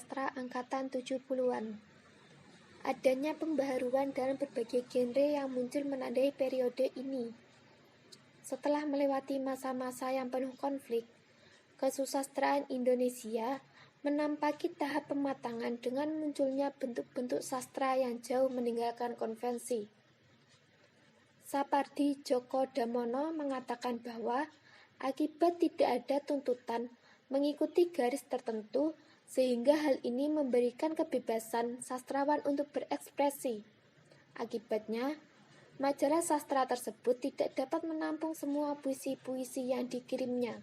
sastra angkatan 70-an. Adanya pembaharuan dalam berbagai genre yang muncul menandai periode ini. Setelah melewati masa-masa yang penuh konflik, kesusastraan Indonesia menampaki tahap pematangan dengan munculnya bentuk-bentuk sastra yang jauh meninggalkan konvensi. Sapardi Djoko Damono mengatakan bahwa akibat tidak ada tuntutan mengikuti garis tertentu, sehingga hal ini memberikan kebebasan sastrawan untuk berekspresi. Akibatnya, majalah sastra tersebut tidak dapat menampung semua puisi-puisi yang dikirimnya.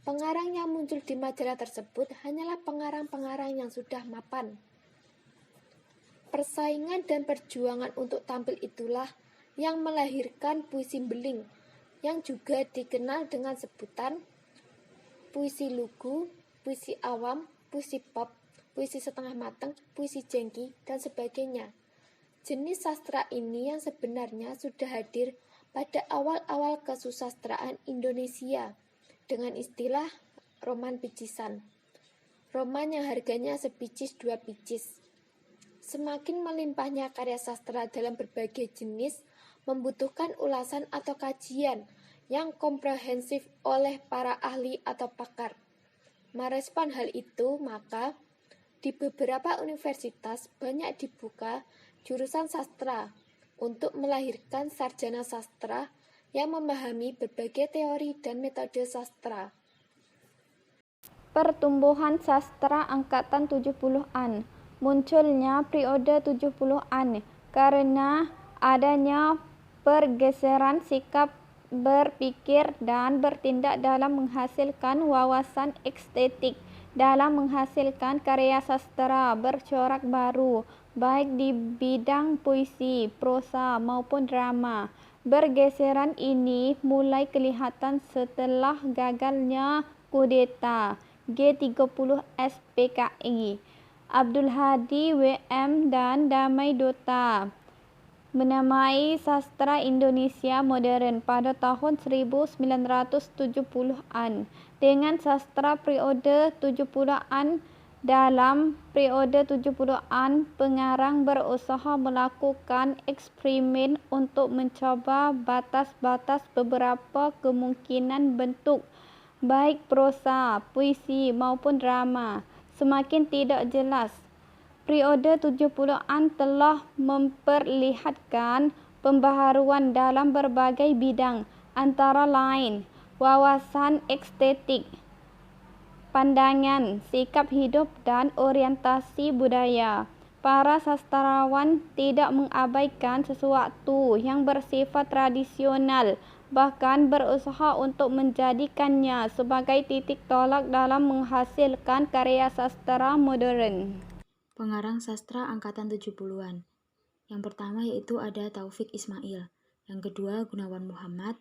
Pengarang yang muncul di majalah tersebut hanyalah pengarang-pengarang yang sudah mapan. Persaingan dan perjuangan untuk tampil itulah yang melahirkan puisi beling, yang juga dikenal dengan sebutan puisi lugu, puisi awam, puisi pop, puisi setengah matang, puisi jengki, dan sebagainya. Jenis sastra ini yang sebenarnya sudah hadir pada awal-awal kesusastraan Indonesia dengan istilah roman picisan. Roman yang harganya sepicis dua picis. Semakin melimpahnya karya sastra dalam berbagai jenis membutuhkan ulasan atau kajian yang komprehensif oleh para ahli atau pakar. Merespon hal itu, maka di beberapa universitas banyak dibuka jurusan sastra untuk melahirkan sarjana sastra yang memahami berbagai teori dan metode sastra. Pertumbuhan sastra angkatan 70-an. Munculnya periode 70-an karena adanya pergeseran sikap berpikir dan bertindak dalam menghasilkan wawasan estetik, dalam menghasilkan karya sastra bercorak baru, baik di bidang puisi, prosa maupun drama. Bergeseran ini mulai kelihatan setelah gagalnya kudeta G30 SPKI. Abdul Hadi WM dan Damai Dota menamai sastra Indonesia modern pada tahun 1970-an dengan sastra periode 70-an. Dalam periode 70-an, pengarang berusaha melakukan eksperimen untuk mencoba batas-batas beberapa kemungkinan bentuk, baik prosa, puisi maupun drama. Semakin tidak jelas. Periode 70-an telah memperlihatkan pembaharuan dalam berbagai bidang, antara lain wawasan estetik, pandangan, sikap hidup, dan orientasi budaya. Para sastrawan tidak mengabaikan sesuatu yang bersifat tradisional, bahkan berusaha untuk menjadikannya sebagai titik tolak dalam menghasilkan karya sastra modern. Pengarang sastra angkatan 70-an. Yang pertama yaitu ada Taufik Ismail, yang kedua Gunawan Muhammad,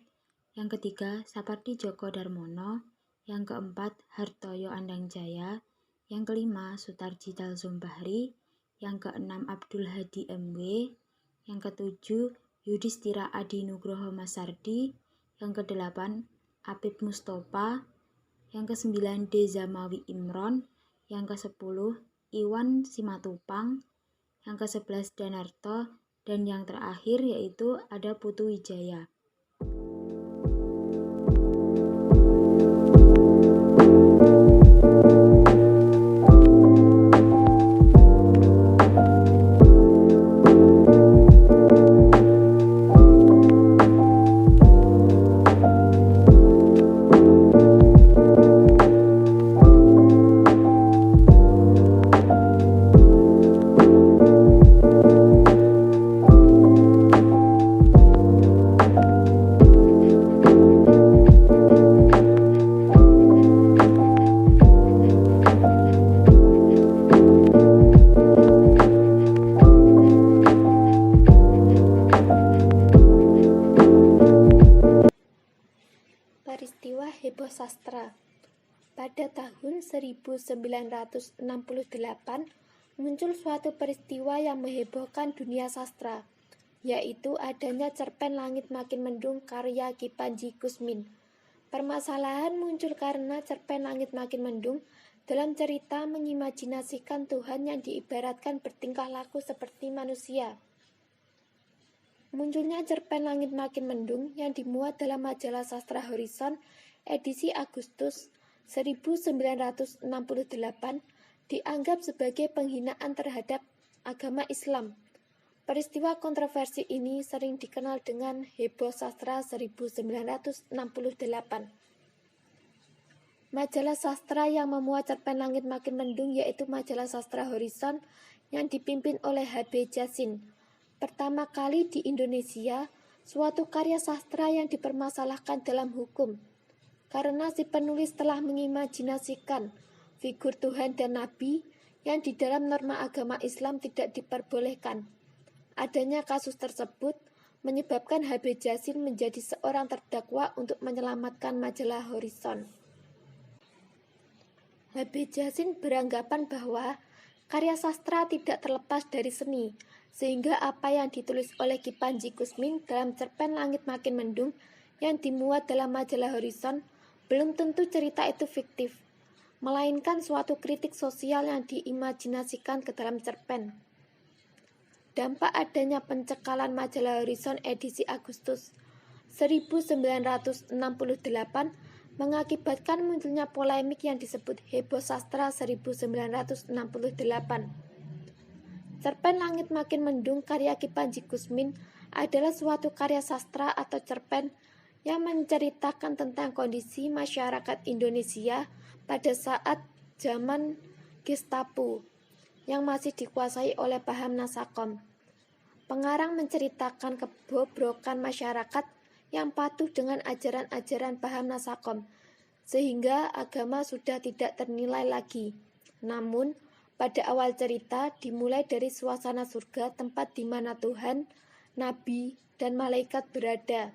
yang ketiga Sapardi Djoko Darmono, yang keempat Hartoyo Andang-Jaya, yang kelima Sutarji Talzom Bahri, yang keenam Abdul Hadi MW, yang ketujuh Yudhistira Adi Nugroho Masardi, yang kedelapan Apip Mustopa, yang kesembilan D. Zamawi Imron, yang kesepuluh Iwan Simatupang, yang ke-11 Danarto, dan yang terakhir yaitu ada Putu Wijaya. Peristiwa heboh sastra. Pada tahun 1968 muncul suatu peristiwa yang menghebohkan dunia sastra, yaitu adanya cerpen Langit Makin Mendung karya Ki Panji Kusmin. Permasalahan muncul karena cerpen Langit Makin Mendung Dalam cerita mengimajinasikan Tuhan yang diibaratkan bertingkah laku seperti manusia. Munculnya cerpen Langit Makin Mendung yang dimuat dalam majalah sastra Horizon edisi Agustus 1968 dianggap sebagai penghinaan terhadap agama Islam. Peristiwa kontroversi ini sering dikenal dengan heboh sastra 1968. Majalah sastra yang memuat cerpen Langit Makin Mendung yaitu majalah sastra Horizon yang dipimpin oleh H.B. Jazin. Pertama kali di Indonesia, suatu karya sastra yang dipermasalahkan dalam hukum, karena si penulis telah mengimajinasikan figur Tuhan dan Nabi yang di dalam norma agama Islam tidak diperbolehkan. Adanya kasus tersebut menyebabkan H.B. Jazin menjadi seorang terdakwa untuk menyelamatkan majalah Horizon. H.B. Jazin beranggapan bahwa karya sastra tidak terlepas dari seni, sehingga apa yang ditulis oleh Ki Panji Kusmin dalam cerpen Langit Makin Mendung yang dimuat dalam majalah Horizon belum tentu cerita itu fiktif, melainkan suatu kritik sosial yang diimajinasikan ke dalam cerpen. Dampak adanya pencekalan majalah Horizon edisi Agustus 1968 mengakibatkan munculnya polemik yang disebut heboh sastra 1968. Cerpen Langit Makin Mendung karya Ki Panji Kusmin adalah suatu karya sastra atau cerpen yang menceritakan tentang kondisi masyarakat Indonesia pada saat zaman Gestapo yang masih dikuasai oleh paham Nasakom. Pengarang menceritakan kebobrokan masyarakat yang patuh dengan ajaran-ajaran paham Nasakom, sehingga agama sudah tidak ternilai lagi. Namun, pada awal cerita dimulai dari suasana surga tempat di mana Tuhan, Nabi, dan malaikat berada.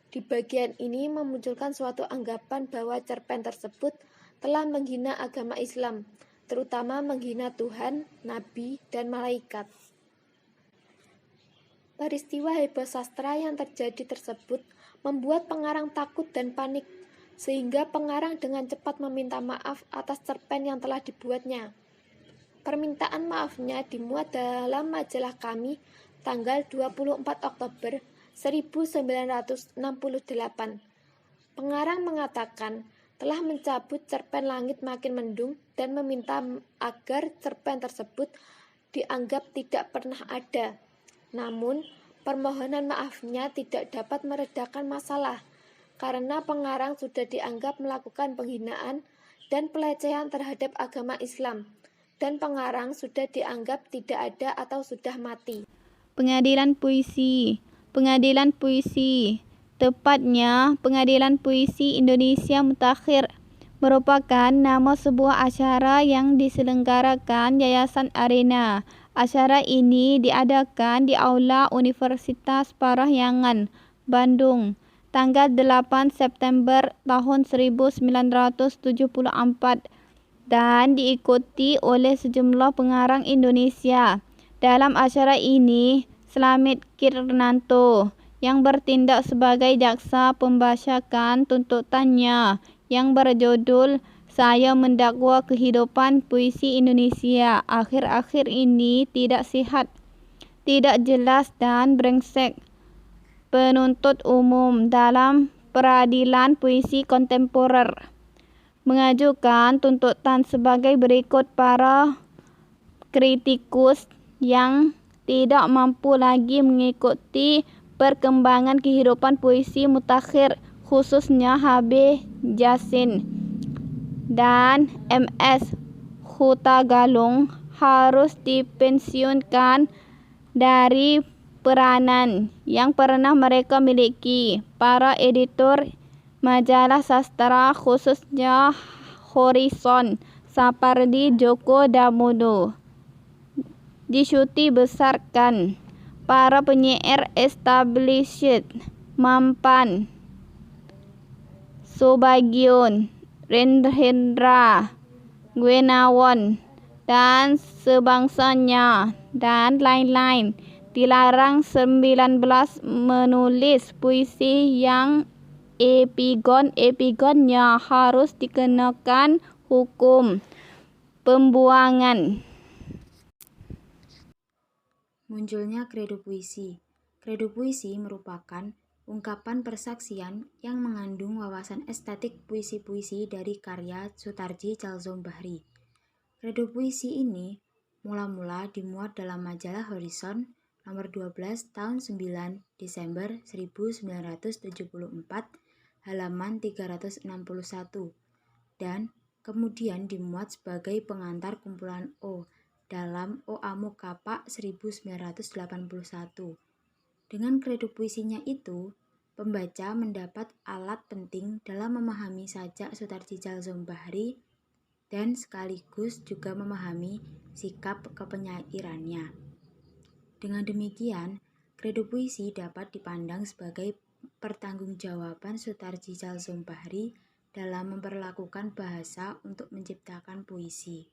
Di bagian ini memunculkan suatu anggapan bahwa cerpen tersebut telah menghina agama Islam, terutama menghina Tuhan, Nabi, dan malaikat. Peristiwa heboh sastra yang terjadi tersebut membuat pengarang takut dan panik, sehingga pengarang dengan cepat meminta maaf atas cerpen yang telah dibuatnya. Permintaan maafnya dimuat dalam majalah Kami tanggal 24 Oktober 1968. Pengarang mengatakan telah mencabut cerpen Langit Makin Mendung dan meminta agar cerpen tersebut dianggap tidak pernah ada. Namun, permohonan maafnya tidak dapat meredakan masalah, karena pengarang sudah dianggap melakukan penghinaan dan pelecehan terhadap agama Islam, dan pengarang sudah dianggap tidak ada atau sudah mati. Pengadilan Puisi. Pengadilan Puisi, tepatnya Pengadilan Puisi Indonesia Mutakhir, merupakan nama sebuah acara yang diselenggarakan Yayasan Arena. Acara ini diadakan di Aula Universitas Parahyangan, Bandung, tanggal 8 September tahun 1974 dan diikuti oleh sejumlah pengarang Indonesia. Dalam acara ini, Slamet Kirnanto yang bertindak sebagai jaksa membacakan tuntutannya yang berjudul Saya Mendakwa Kehidupan Puisi Indonesia akhir-akhir ini tidak sehat, tidak jelas dan brengsek. Penuntut umum dalam peradilan puisi kontemporer mengajukan tuntutan sebagai berikut. Para kritikus yang tidak mampu lagi mengikuti perkembangan kehidupan puisi mutakhir, khususnya H.B. Jazin dan M.S. Hutagalung, harus dipensiunkan dari peranan yang pernah mereka miliki. Para editor majalah sastra, khususnya Horizon, Sapardi Djoko Damono, dicuti besarkan. Para penyair established Mampan Subagio, Rendra Gunawan, dan sebangsanya, dan lain-lain dilarang 19 menulis puisi yang epigonnya harus dikenakan hukum. Pembuangan. Munculnya kredo puisi. Kredo puisi merupakan ungkapan persaksian yang mengandung wawasan estetik puisi-puisi dari karya Sutarji Calzom Bahri. Kredo puisi ini mula-mula dimuat dalam majalah Horizon nomor 12 tahun 9 Desember 1974 halaman 361 dan kemudian dimuat sebagai pengantar kumpulan O dalam O Amuk Kapak 1981. Dengan kredo puisinya itu, pembaca mendapat alat penting dalam memahami sajak Sutarji Calzom Bahri dan sekaligus juga memahami sikap kepenyairannya. Dengan demikian, kredo puisi dapat dipandang sebagai pertanggungjawaban Sutarji Calzom Bahri dalam memperlakukan bahasa untuk menciptakan puisi.